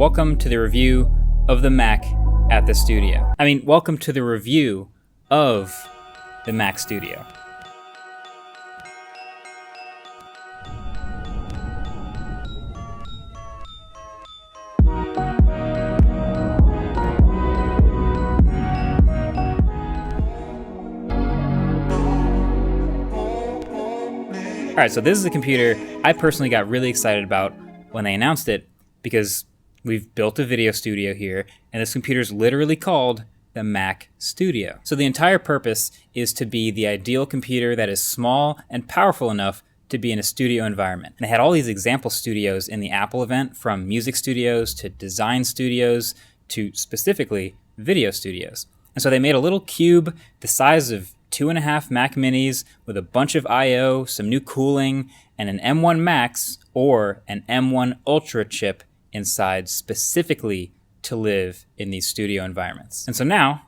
welcome to the review of the Mac at the studio. Welcome to the review of the Mac Studio. Alright, so this is a computer I personally got really excited about when they announced it because we've built a video studio here, and this computer is literally called the Mac Studio. So the entire purpose is to be the ideal computer that is small and powerful enough to be in a studio environment. And they had all these example studios in the Apple event, from music studios to design studios to specifically video studios. And so they made a little cube the size of 2.5 Mac Minis with a bunch of I/O, some new cooling, and an M1 Max or an M1 Ultra chip inside specifically to live in these studio environments. And so now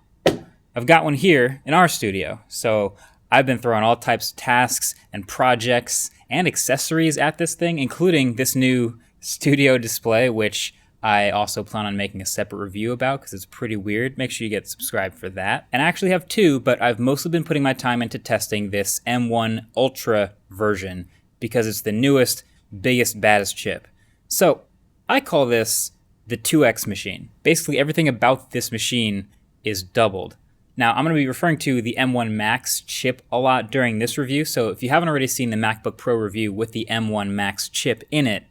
I've got one here in our studio. So I've been throwing all types of tasks and projects and accessories at this thing, including this new studio display, which I also plan on making a separate review about because it's pretty weird. Make sure you get subscribed for that. And I actually have two, but I've mostly been putting my time into testing this M1 Ultra version because it's the newest, biggest, baddest chip. So I call this the 2X machine. Basically everything about this machine is doubled. Now I'm going to be referring to the M1 Max chip a lot during this review, so if you haven't already seen the MacBook Pro review with the M1 Max chip in it,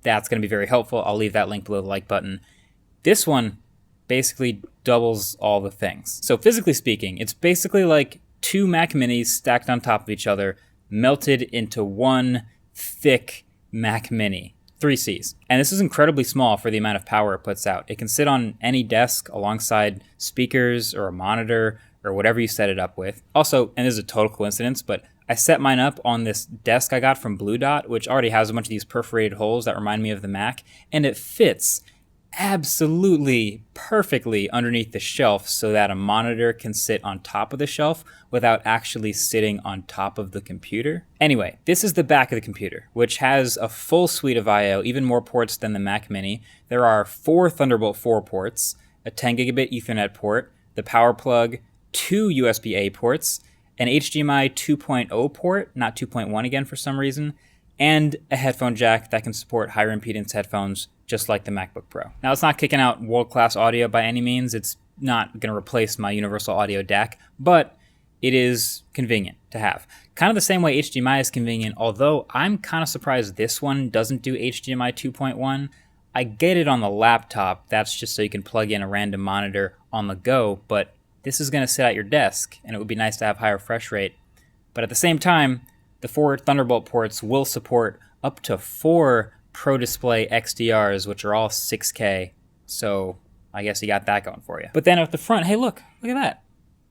that's going to be very helpful. I'll leave that link below the like button. This one basically doubles all the things. So physically speaking, it's basically like two Mac Minis stacked on top of each other, melted into one thick Mac Mini. 3 Cs. And this is incredibly small for the amount of power it puts out. It can sit on any desk alongside speakers or a monitor or whatever you set it up with. Also, and this is a total coincidence, but I set mine up on this desk I got from Blue Dot, which already has a bunch of these perforated holes that remind me of the Mac, and it fits absolutely perfectly underneath the shelf so that a monitor can sit on top of the shelf without actually sitting on top of the computer. Anyway, this is the back of the computer, which has a full suite of I/O, even more ports than the Mac Mini. There are 4 Thunderbolt 4 ports, a 10 gigabit Ethernet port, the power plug, 2 USB-A ports, an HDMI 2.0 port, not 2.1 again for some reason, and a headphone jack that can support higher impedance headphones just like the MacBook Pro. Now, it's not kicking out world-class audio by any means. It's not going to replace my universal audio DAC, but it is convenient to have. Kind of the same way HDMI is convenient, although I'm kind of surprised this one doesn't do HDMI 2.1. I get it on the laptop. That's just so you can plug in a random monitor on the go, but this is going to sit at your desk, and it would be nice to have higher refresh rate. But at the same time, the 4 Thunderbolt ports will support up to 4 Pro Display XDRs, which are all 6K. So I guess you got that going for you. But then at the front, hey, look at that.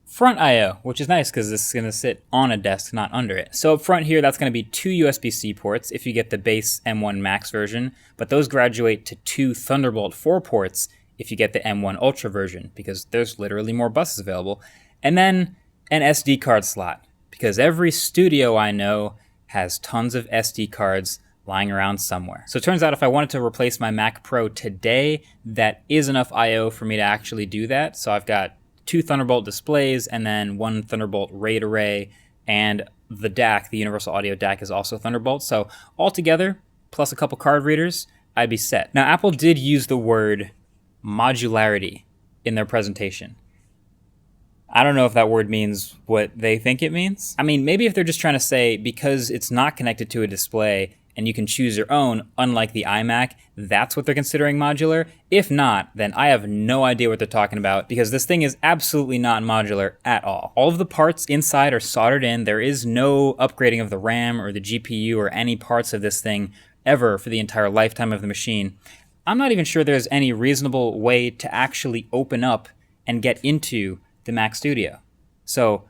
Front I/O, which is nice because this is going to sit on a desk, not under it. So up front here, that's going to be 2 USB-C ports if you get the base M1 Max version, but those graduate to 2 Thunderbolt 4 ports if you get the M1 Ultra version, because there's literally more buses available. And then an SD card slot, because every studio I know has tons of SD cards lying around somewhere. So it turns out if I wanted to replace my Mac Pro today, that is enough I/O for me to actually do that. So I've got 2 Thunderbolt displays and then 1 Thunderbolt RAID array, and the DAC, the Universal Audio DAC, is also Thunderbolt. So altogether, plus a couple card readers, I'd be set. Now, Apple did use the word modularity in their presentation. I don't know if that word means what they think it means. Maybe if they're just trying to say because it's not connected to a display and you can choose your own, unlike the iMac, that's what they're considering modular. If not, then I have no idea what they're talking about, because this thing is absolutely not modular at all. All of the parts inside are soldered in. There is no upgrading of the RAM or the GPU or any parts of this thing ever for the entire lifetime of the machine. I'm not even sure there's any reasonable way to actually open up and get into the Mac Studio. So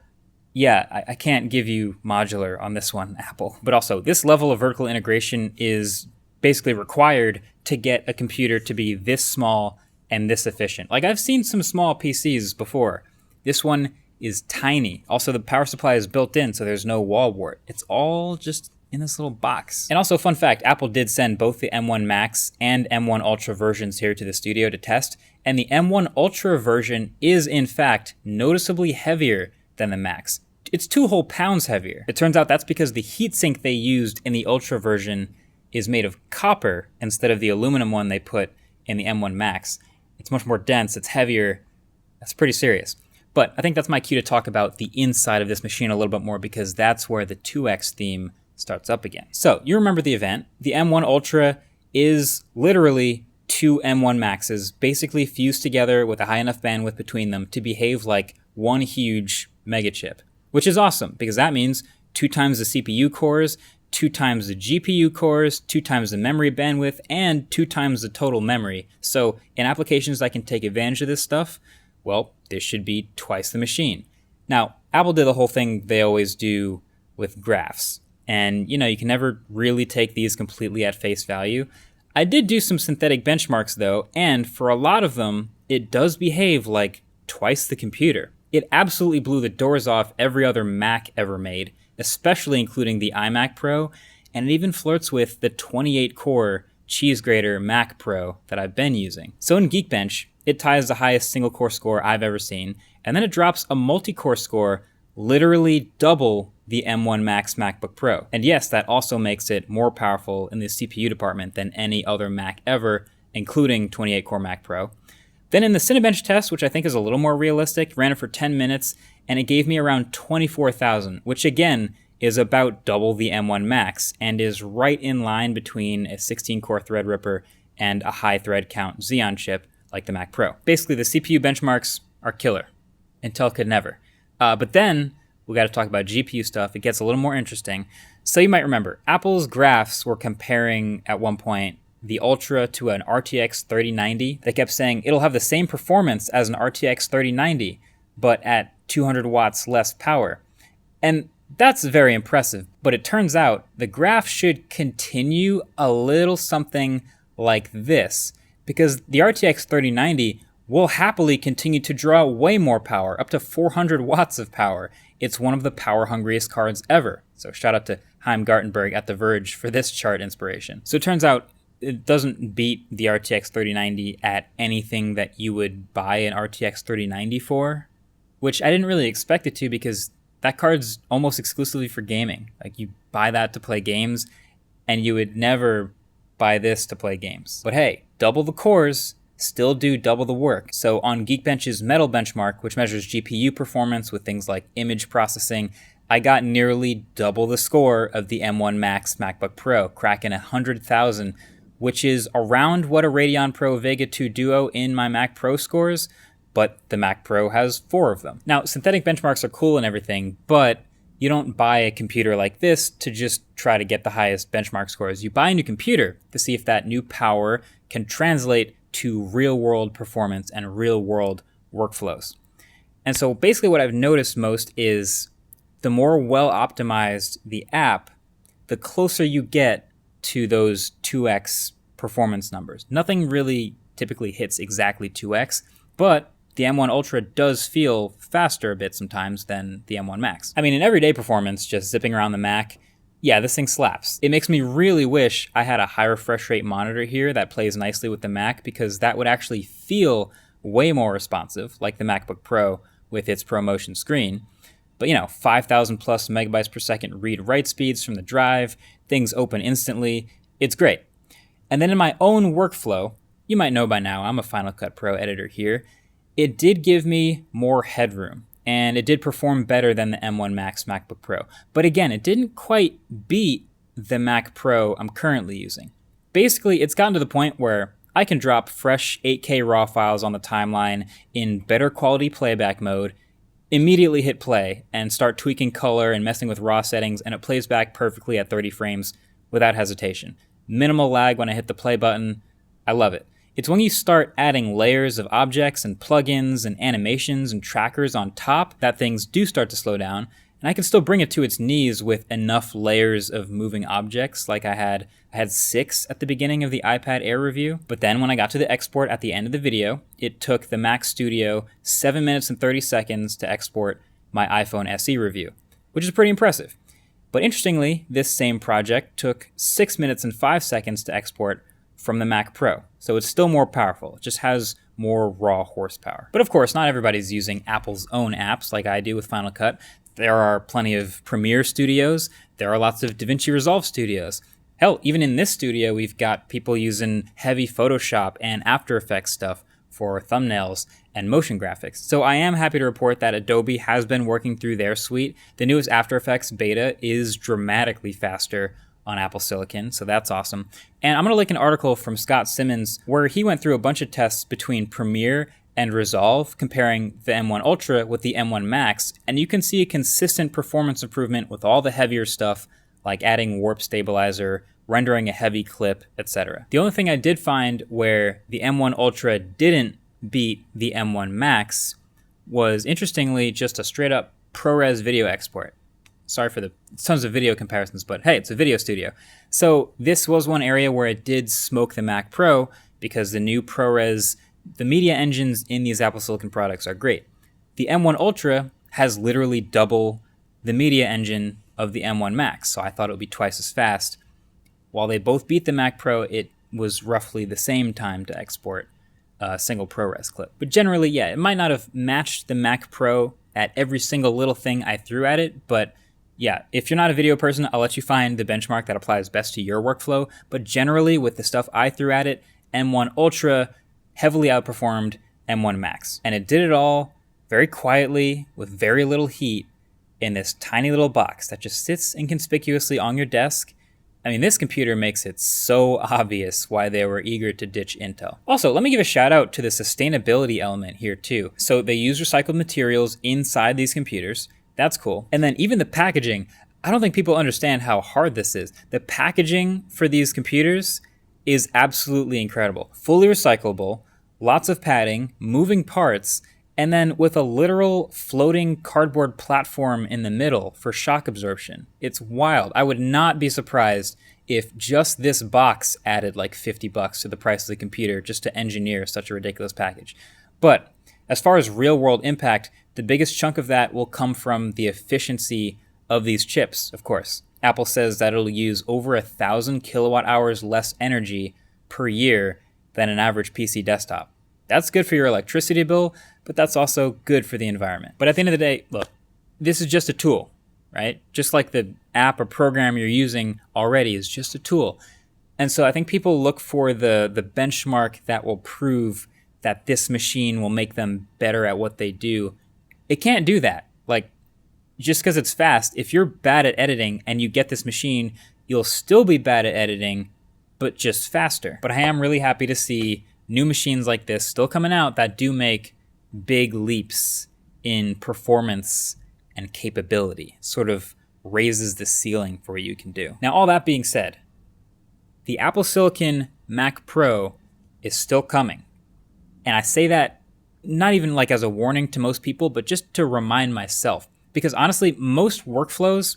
yeah, I can't give you modular on this one, Apple. But also, this level of vertical integration is basically required to get a computer to be this small and this efficient. Like, I've seen some small PCs before. This one is tiny. Also, the power supply is built in, so there's no wall wart. It's all just in this little box. And also, fun fact, Apple did send both the M1 Max and M1 Ultra versions here to the studio to test, and the M1 Ultra version is, in fact, noticeably heavier than the Max. It's 2 whole pounds heavier. It turns out that's because the heatsink they used in the Ultra version is made of copper instead of the aluminum one they put in the M1 Max. It's much more dense, it's heavier. That's pretty serious. But I think that's my cue to talk about the inside of this machine a little bit more, because that's where the 2X theme starts up again. So you remember the event. The M1 Ultra is literally 2 M1 Maxes basically fused together with a high enough bandwidth between them to behave like one huge mega chip, which is awesome because that means 2 times the CPU cores, 2 times the GPU cores, 2 times the memory bandwidth, and 2 times the total memory. So in applications that can take advantage of this stuff, well, this should be twice the machine. Now, Apple did the whole thing they always do with graphs. And, you can never really take these completely at face value. I did do some synthetic benchmarks, though, and for a lot of them, it does behave like twice the computer. It absolutely blew the doors off every other Mac ever made, especially including the iMac Pro, and it even flirts with the 28-core cheese grater Mac Pro that I've been using. So in Geekbench, it ties the highest single-core score I've ever seen, and then it drops a multi-core score literally double the M1 Max MacBook Pro. And yes, that also makes it more powerful in the CPU department than any other Mac ever, including 28-core Mac Pro. Then in the Cinebench test, which I think is a little more realistic, ran it for 10 minutes, and it gave me around 24,000, which again is about double the M1 Max, and is right in line between a 16-core Threadripper and a high thread count Xeon chip like the Mac Pro. Basically, the CPU benchmarks are killer. Intel could never. But then, we got to talk about GPU stuff. It gets a little more interesting. So you might remember, Apple's graphs were comparing, at one point, the Ultra to an RTX 3090. They kept saying it'll have the same performance as an RTX 3090, but at 200 watts less power. And that's very impressive. But it turns out the graph should continue a little something like this, because the RTX 3090 will happily continue to draw way more power, up to 400 watts of power. It's one of the power-hungriest cards ever. So shout out to Chaim Gartenberg at The Verge for this chart inspiration. So it turns out it doesn't beat the RTX 3090 at anything that you would buy an RTX 3090 for, which I didn't really expect it to, because that card's almost exclusively for gaming. Like, you buy that to play games, and you would never buy this to play games. But hey, double the cores, still do double the work. So on Geekbench's Metal benchmark, which measures GPU performance with things like image processing, I got nearly double the score of the M1 Max MacBook Pro, cracking 100,000, which is around what a Radeon Pro Vega 2 Duo in my Mac Pro scores, but the Mac Pro has 4 of them. Now, synthetic benchmarks are cool and everything, but you don't buy a computer like this to just try to get the highest benchmark scores. You buy a new computer to see if that new power can translate to real-world performance and real-world workflows. And so basically what I've noticed most is the more well-optimized the app, the closer you get to those 2x performance numbers. Nothing really typically hits exactly 2x, but the M1 Ultra does feel faster a bit sometimes than the M1 Max. I mean, in everyday performance, just zipping around the Mac, yeah, this thing slaps. It makes me really wish I had a high refresh rate monitor here that plays nicely with the Mac, because that would actually feel way more responsive, like the MacBook Pro with its ProMotion screen. But 5,000 plus megabytes per second read-write speeds from the drive, things open instantly, it's great. And then in my own workflow, you might know by now, I'm a Final Cut Pro editor here, it did give me more headroom, and it did perform better than the M1 Max MacBook Pro. But again, it didn't quite beat the Mac Pro I'm currently using. Basically, it's gotten to the point where I can drop fresh 8K RAW files on the timeline in better quality playback mode, immediately hit play, and start tweaking color and messing with RAW settings, and it plays back perfectly at 30 frames without hesitation. Minimal lag when I hit the play button. I love it. It's when you start adding layers of objects and plugins and animations and trackers on top that things do start to slow down, and I can still bring it to its knees with enough layers of moving objects. Like I had 6 at the beginning of the iPad Air review, but then when I got to the export at the end of the video, it took the Mac Studio 7 minutes and 30 seconds to export my iPhone SE review, which is pretty impressive. But interestingly, this same project took 6 minutes and 5 seconds to export from the Mac Pro. So it's still more powerful. It just has more raw horsepower. But of course, not everybody's using Apple's own apps like I do with Final Cut. There are plenty of Premiere studios. There are lots of DaVinci Resolve studios. Hell, even in this studio, we've got people using heavy Photoshop and After Effects stuff for thumbnails and motion graphics. So I am happy to report that Adobe has been working through their suite. The newest After Effects beta is dramatically faster on Apple Silicon, so that's awesome. And I'm going to link an article from Scott Simmons where he went through a bunch of tests between Premiere and Resolve, comparing the M1 Ultra with the M1 Max, and you can see a consistent performance improvement with all the heavier stuff, like adding warp stabilizer, rendering a heavy clip, etc. The only thing I did find where the M1 Ultra didn't beat the M1 Max was, interestingly, just a straight up ProRes video export. Sorry for the tons of video comparisons, but hey, it's a video studio. So this was one area where it did smoke the Mac Pro, because the new ProRes, the media engines in these Apple Silicon products are great. The M1 Ultra has literally double the media engine of the M1 Max, so I thought it would be twice as fast. While they both beat the Mac Pro, it was roughly the same time to export a single ProRes clip. But generally, yeah, it might not have matched the Mac Pro at every single little thing I threw at it, but yeah, if you're not a video person, I'll let you find the benchmark that applies best to your workflow. But generally, with the stuff I threw at it, M1 Ultra heavily outperformed M1 Max. And it did it all very quietly with very little heat in this tiny little box that just sits inconspicuously on your desk. I mean, this computer makes it so obvious why they were eager to ditch Intel. Also, let me give a shout out to the sustainability element here too. So they use recycled materials inside these computers. That's cool. And then even the packaging, I don't think people understand how hard this is. The packaging for these computers is absolutely incredible. Fully recyclable, lots of padding, moving parts, and then with a literal floating cardboard platform in the middle for shock absorption. It's wild. I would not be surprised if just this box added like $50 to the price of the computer just to engineer such a ridiculous package. But as far as real-world impact, the biggest chunk of that will come from the efficiency of these chips, of course. Apple says that it'll use over 1,000 kilowatt hours less energy per year than an average PC desktop. That's good for your electricity bill, but that's also good for the environment. But at the end of the day, look, this is just a tool, right? Just like the app or program you're using already is just a tool. And so I think people look for the benchmark that will prove that this machine will make them better at what they do. It can't do that. Like, just because it's fast, if you're bad at editing and you get this machine, you'll still be bad at editing, but just faster. But I am really happy to see new machines like this still coming out that do make big leaps in performance and capability. Sort of raises the ceiling for what you can do. Now, all that being said, the Apple Silicon Mac Pro is still coming. And I say that not even like as a warning to most people, but just to remind myself. Because honestly, most workflows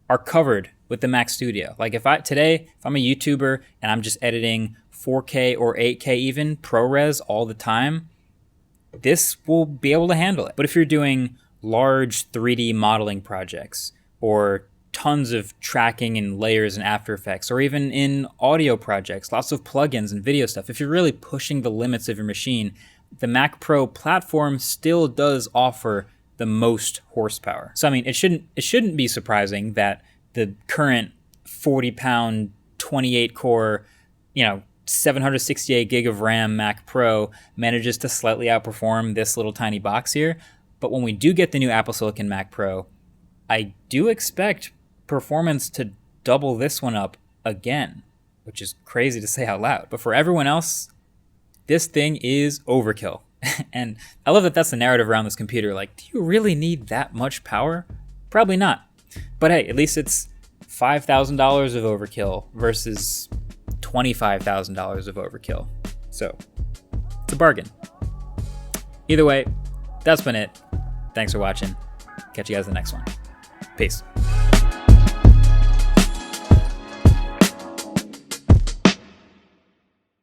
are covered with the Mac Studio. Like if I'm a YouTuber and I'm just editing 4K or 8K even, ProRes all the time, this will be able to handle it. But if you're doing large 3D modeling projects or tons of tracking and layers in After Effects, or even in audio projects, lots of plugins and video stuff, if you're really pushing the limits of your machine, the Mac Pro platform still does offer the most horsepower. So I mean, it shouldn't be surprising that the current 40-pound, 28-core, 768 gig of RAM Mac Pro manages to slightly outperform this little tiny box here. But when we do get the new Apple Silicon Mac Pro, I do expect performance to double this one up again, which is crazy to say out loud. But for everyone else, this thing is overkill. And I love that that's the narrative around this computer. Like, do you really need that much power? Probably not. But hey, at least it's $5,000 of overkill versus $25,000 of overkill. So it's a bargain. Either way, that's been it. Thanks for watching. Catch you guys in the next one. Peace.